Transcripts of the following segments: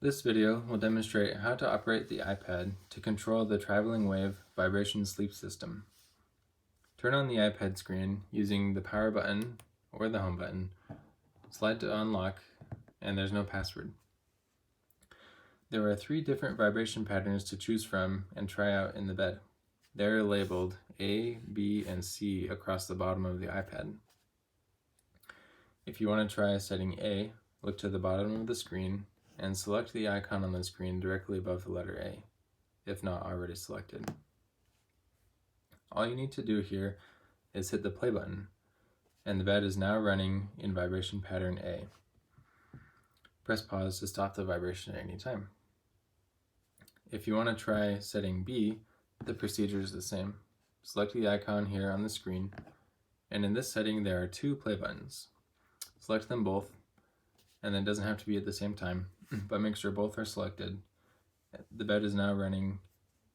This video will demonstrate how to operate the iPad to control the traveling wave vibration sleep system. Turn on the iPad screen using the power button or the home button, slide to unlock, and there's no password. There are 3 different vibration patterns to choose from and try out in the bed. They're labeled A, B, and C across the bottom of the iPad. If you want to try setting A, look to the bottom of the screen and select the icon on the screen directly above the letter A, if not already selected. All you need to do here is hit the play button, and the bed is now running in vibration pattern A. Press pause to stop the vibration at any time. If you want to try setting B, the procedure is the same. Select the icon here on the screen, and in this setting there are 2 play buttons. Select them both, and it doesn't have to be at the same time, but make sure both are selected. The bed is now running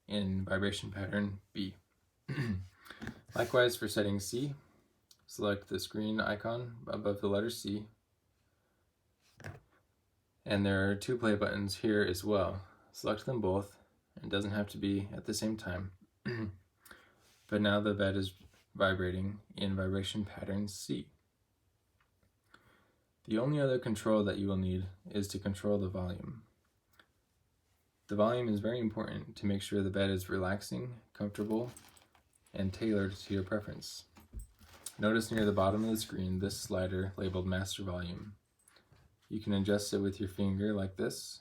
in vibration pattern B. Likewise for setting C, select the screen icon above the letter C, and there are 2 play buttons here as well. Select them both. It doesn't have to be at the same time. But now the bed is vibrating in vibration pattern C. The only other control that you will need is to control the volume. The volume is very important to make sure the bed is relaxing, comfortable, and tailored to your preference. Notice near the bottom of the screen this slider labeled Master Volume. You can adjust it with your finger like this,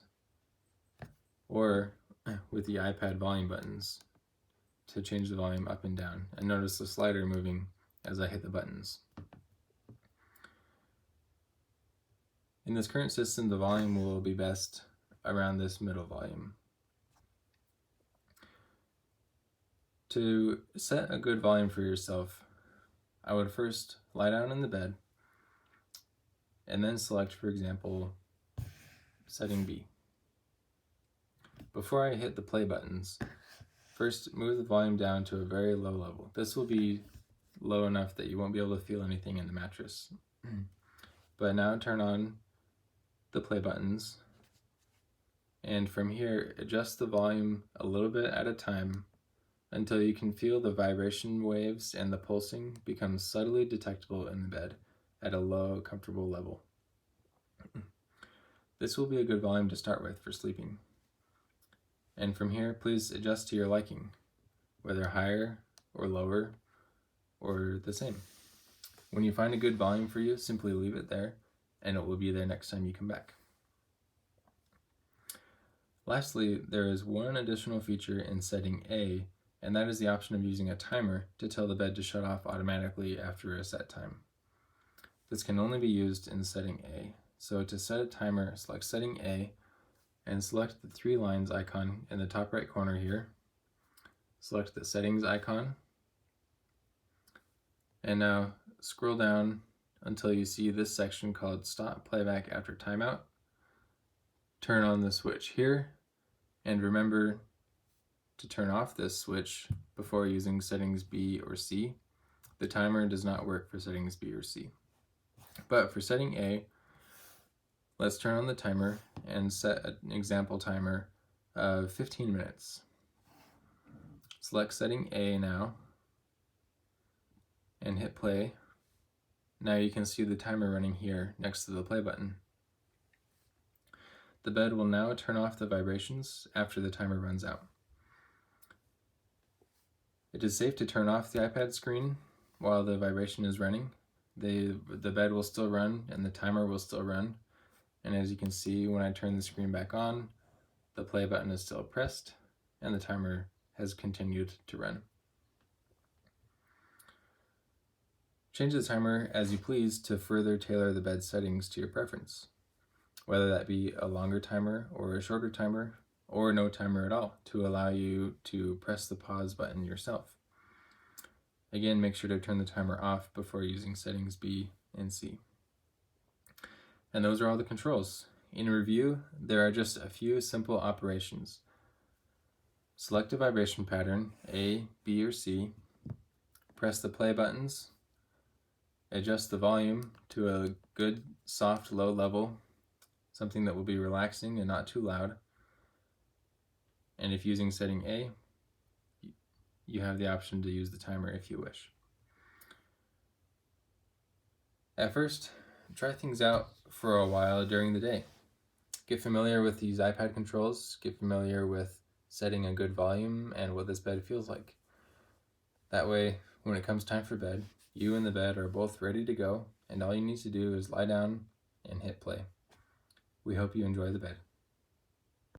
or with the iPad volume buttons to change the volume up and down. And notice the slider moving as I hit the buttons. In this current system, the volume will be best around this middle volume. To set a good volume for yourself, I would first lie down in the bed and then select, for example, setting B. Before I hit the play buttons, first move the volume down to a very low level. This will be low enough that you won't be able to feel anything in the mattress. But now turn on the play buttons, and from here adjust the volume a little bit at a time until you can feel the vibration waves and the pulsing become subtly detectable in the bed at a low, comfortable level. This will be a good volume to start with for sleeping. And from here, please adjust to your liking, whether higher or lower or the same. When you find a good volume for you, simply leave it there, and it will be there next time you come back. Lastly, there is one additional feature in setting A, and that is the option of using a timer to tell the bed to shut off automatically after a set time. This can only be used in setting A. So to set a timer, select setting A, and select the 3 lines icon in the top right corner here. Select the settings icon, and now scroll down until you see this section called Stop Playback After Timeout. Turn on the switch here, and remember to turn off this switch before using settings B or C. The timer does not work for settings B or C. But for setting A, let's turn on the timer and set an example timer of 15 minutes. Select setting A now and hit play. Now you can see the timer running here next to the play button. The bed will now turn off the vibrations after the timer runs out. It is safe to turn off the iPad screen while the vibration is running. The bed will still run and the timer will still run. And as you can see, when I turn the screen back on, the play button is still pressed and the timer has continued to run. Change the timer as you please to further tailor the bed settings to your preference, whether that be a longer timer or a shorter timer or no timer at all, to allow you to press the pause button yourself. Again, make sure to turn the timer off before using settings B and C. And those are all the controls. In review, there are just a few simple operations. Select a vibration pattern, A, B, or C. Press the play buttons. Adjust the volume to a good, soft, low level. something that will be relaxing and not too loud. And if using setting A, you have the option to use the timer if you wish. At first, try things out for a while during the day. Get familiar with these iPad controls, get familiar with setting a good volume and what this bed feels like. That way, when it comes time for bed, you and the bed are both ready to go, and all you need to do is lie down and hit play. We hope you enjoy the bed.